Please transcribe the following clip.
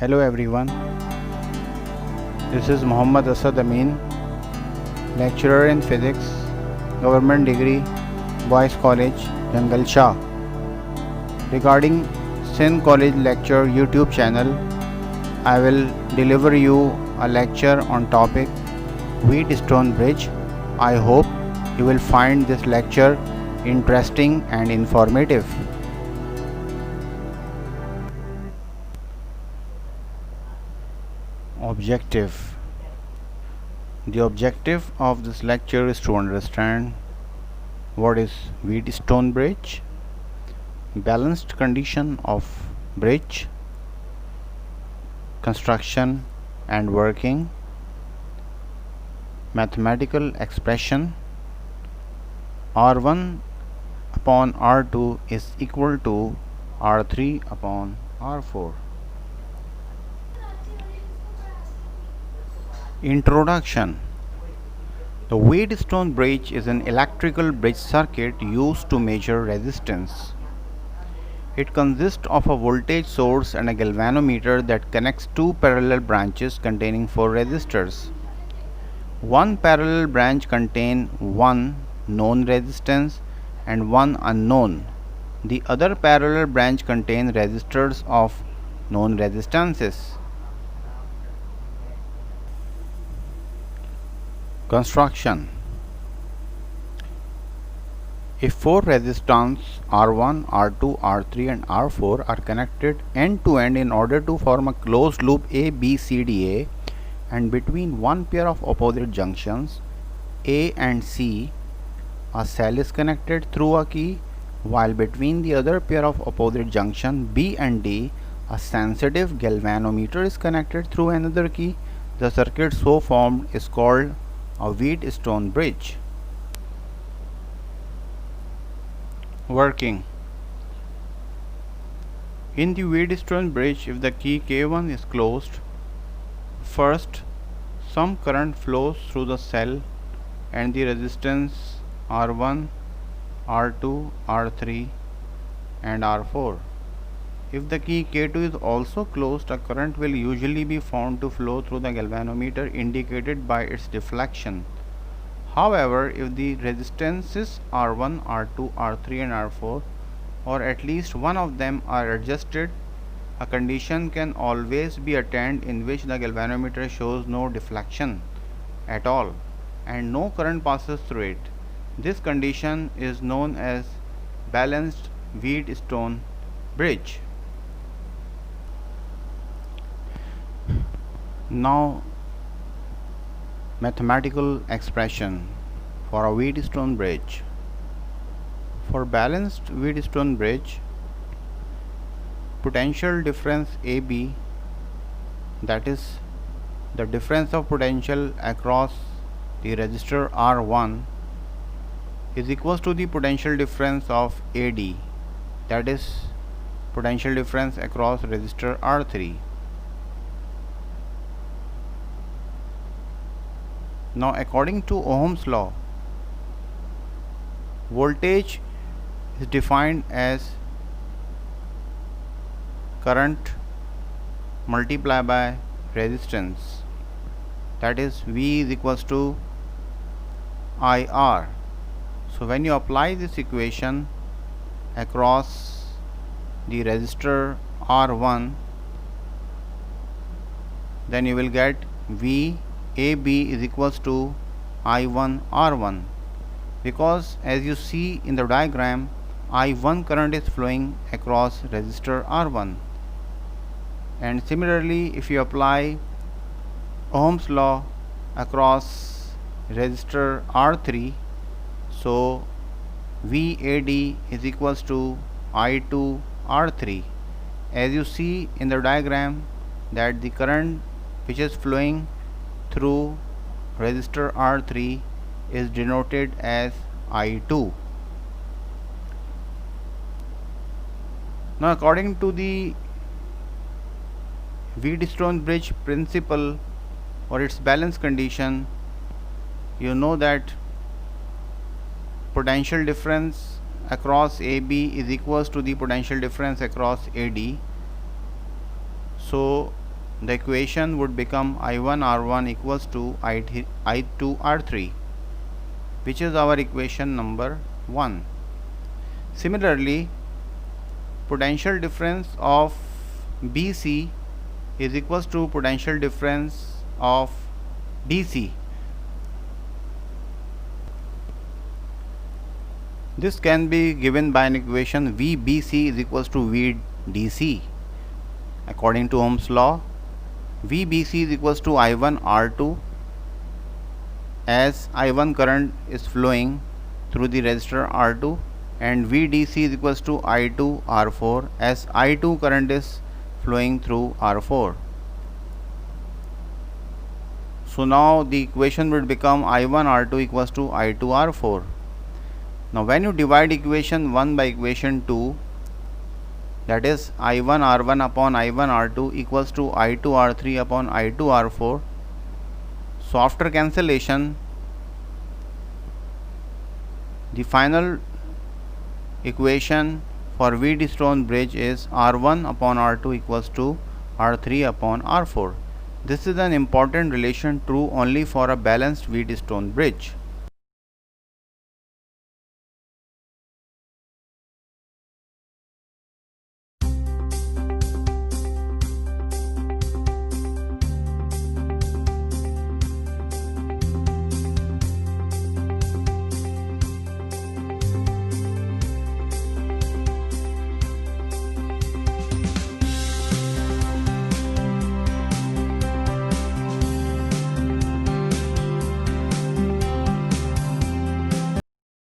Hello everyone, this is Muhammad Asad Amin, lecturer in physics, Govt.Degree, Boys College, Jungle Shah. Regarding Sindh College Lecture YouTube channel, I will deliver you a lecture on topic Wheatstone Bridge. I hope you will find this lecture interesting and informative. Objective. The objective of this lecture is to understand what is Wheatstone Bridge, balanced condition of bridge, construction and working, mathematical expression R1 upon R2 is equal to R3 upon R4. Introduction. The Wheatstone bridge is an electrical bridge circuit used to measure resistance. It consists of a voltage source and a galvanometer that connects two parallel branches containing four resistors. One parallel branch contains one known resistance and one unknown. The other parallel branch contains resistors of known resistances. Construction. If four resistors R1, R2, R3 and R4 are connected end to end in order to form a closed loop ABCDA, and between one pair of opposite junctions A and C a cell is connected through a key, while between the other pair of opposite junction B and D a sensitive galvanometer is connected through another key, the circuit so formed is called a Wheatstone bridge. Working. In the Wheatstone bridge, if the key K1 is closed, first some current flows through the cell and the resistance R1, R2, R3 and R4. If the key K2 is also closed, a current will usually be found to flow through the galvanometer indicated by its deflection. However, if the resistances R1, R2, R3 and R4 or at least one of them are adjusted, a condition can always be attained in which the galvanometer shows no deflection at all and no current passes through it. This condition is known as balanced Wheatstone bridge. Now, mathematical expression for a Wheatstone bridge. For balanced Wheatstone bridge, potential difference AB, that is the difference of potential across the resistor R1, is equals to the potential difference of AD, that is potential difference across resistor R3. Now, according to Ohm's law, voltage is defined as current multiplied by resistance, that is V is equals to IR. So, when you apply this equation across the resistor R1, then you will get V AB is equals to I1 R1, because as you see in the diagram, I1 current is flowing across resistor R1, and similarly if you apply Ohm's law across resistor R3, so VAD is equals to I2 R3. As you see in the diagram that the current which is flowing through resistor R3 is denoted as I2. Now, according to the Wheatstone bridge principle or its balance condition, you know that potential difference across AB is equals to the potential difference across AD. So the equation would become I1 R1 equals to I2 R3, which is our equation number 1. Similarly, potential difference of BC is equals to potential difference of DC. This can be given by an equation VBC is equals to VDC. According to Ohm's law, VBC is equals to I1 R2, as I1 current is flowing through the resistor R2, and VDC is equals to I2 R4, as I2 current is flowing through R4. So now the equation will become I1 R2 equals to I2 R4. Now when you divide equation 1 by equation 2, that is I1 R1 upon I1 R2 equals to I2 R3 upon I2 R4. So after cancellation, the final equation for Wheatstone bridge is R1 upon R2 equals to R3 upon R4. This is an important relation true only for a balanced Wheatstone bridge.